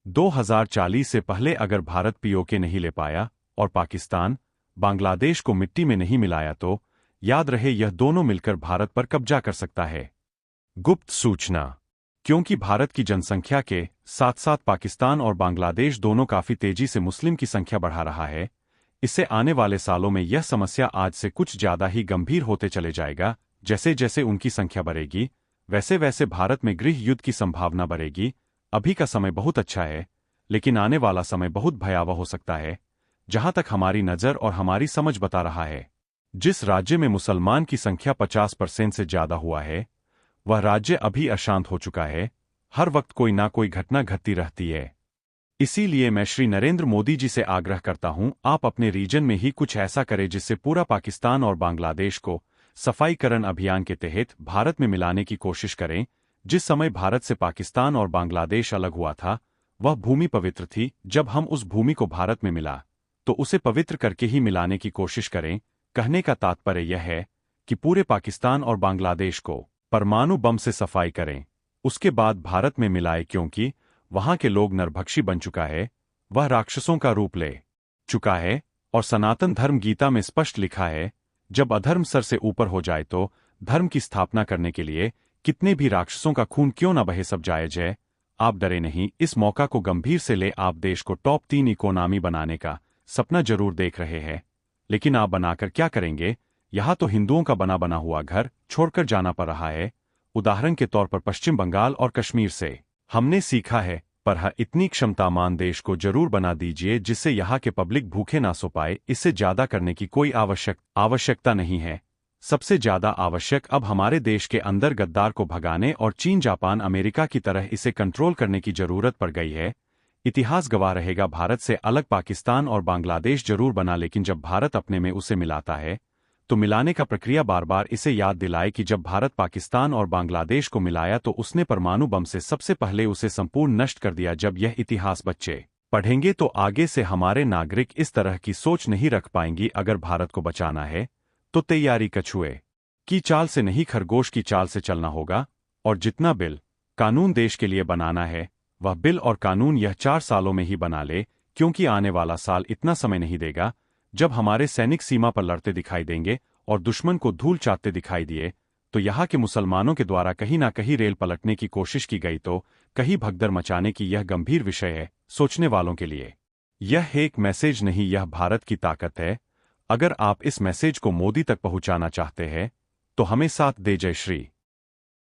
2040 से पहले अगर भारत पीओके नहीं ले पाया और पाकिस्तान, बांग्लादेश को मिट्टी में नहीं मिलाया तो याद रहे यह दोनों मिलकर भारत पर कब्जा कर सकता है। गुप्त सूचना। क्योंकि भारत की जनसंख्या के साथ साथ पाकिस्तान और बांग्लादेश दोनों काफी तेजी से मुस्लिम की संख्या बढ़ा रहा है, इससे आने वाले सालों में यह समस्या आज से कुछ ज्यादा ही गंभीर होते चले जाएगा। जैसे जैसे उनकी संख्या बढ़ेगी वैसे वैसे भारत में गृह युद्ध की संभावना बढ़ेगी। अभी का समय बहुत अच्छा है, लेकिन आने वाला समय बहुत भयावह हो सकता है। जहां तक हमारी नजर और हमारी समझ बता रहा है, जिस राज्य में मुसलमान की संख्या 50% से ज्यादा हुआ है, वह राज्य अभी अशांत हो चुका है। हर वक्त कोई ना कोई घटना घटती रहती है। इसीलिए मैं श्री नरेंद्र मोदी जी से आग्रह करता हूं, आप अपने रीजन में ही कुछ ऐसा करें जिससे पूरा पाकिस्तान और बांग्लादेश को सफाईकरण अभियान के तहत भारत में मिलाने की कोशिश करें। जिस समय भारत से पाकिस्तान और बांग्लादेश अलग हुआ था, वह भूमि पवित्र थी। जब हम उस भूमि को भारत में मिला तो उसे पवित्र करके ही मिलाने की कोशिश करें। कहने का तात्पर्य यह है कि पूरे पाकिस्तान और बांग्लादेश को परमाणु बम से सफाई करें, उसके बाद भारत में मिलाए, क्योंकि वहां के लोग नरभक्षी बन चुका है, वह राक्षसों का रूप ले चुका है। और सनातन धर्म गीता में स्पष्ट लिखा है, जब अधर्म सर से ऊपर हो जाए तो धर्म की स्थापना करने के लिए कितने भी राक्षसों का खून क्यों न बहे, सब जायज है। आप डरे नहीं, इस मौका को गंभीर से ले। आप देश को टॉप 3 इकोनॉमी बनाने का सपना जरूर देख रहे हैं, लेकिन आप बनाकर क्या करेंगे? यहां तो हिंदुओं का बना बना हुआ घर छोड़कर जाना पड़ रहा है। उदाहरण के तौर पर पश्चिम बंगाल और कश्मीर से हमने सीखा है, पर हाँ, इतनी क्षमतामान देश को जरूर बना दीजिए जिससे यहाँ के पब्लिक भूखे ना सो पाए। इससे ज्यादा करने की कोई आवश्यकता नहीं है। सबसे ज्यादा आवश्यक अब हमारे देश के अंदर गद्दार को भगाने और चीन, जापान, अमेरिका की तरह इसे कंट्रोल करने की जरूरत पड़ गई है। इतिहास गवाह रहेगा, भारत से अलग पाकिस्तान और बांग्लादेश जरूर बना, लेकिन जब भारत अपने में उसे मिलाता है तो मिलाने का प्रक्रिया बार बार इसे याद दिलाए कि जब भारत पाकिस्तान और बांग्लादेश को मिलाया तो उसने परमाणु बम से सबसे पहले उसे संपूर्ण नष्ट कर दिया। जब यह इतिहास बच्चे पढ़ेंगे तो आगे से हमारे नागरिक इस तरह की सोच नहीं रख पाएंगी। अगर भारत को बचाना है तो तैयारी कछुए की चाल से नहीं, खरगोश की चाल से चलना होगा। और जितना बिल कानून देश के लिए बनाना है, वह बिल और कानून यह 4 सालों में ही बना ले, क्योंकि आने वाला साल इतना समय नहीं देगा जब हमारे सैनिक सीमा पर लड़ते दिखाई देंगे और दुश्मन को धूल चाटते दिखाई दिए तो यहाँ के मुसलमानों के द्वारा कहीं ना कहीं रेल पलटने की कोशिश की गई तो कहीं भगदड़ मचाने की। यह गंभीर विषय है सोचने वालों के लिए। यह एक मैसेज नहीं, यह भारत की ताकत है। अगर आप इस मैसेज को मोदी तक पहुंचाना चाहते हैं तो हमें साथ दे। जय श्री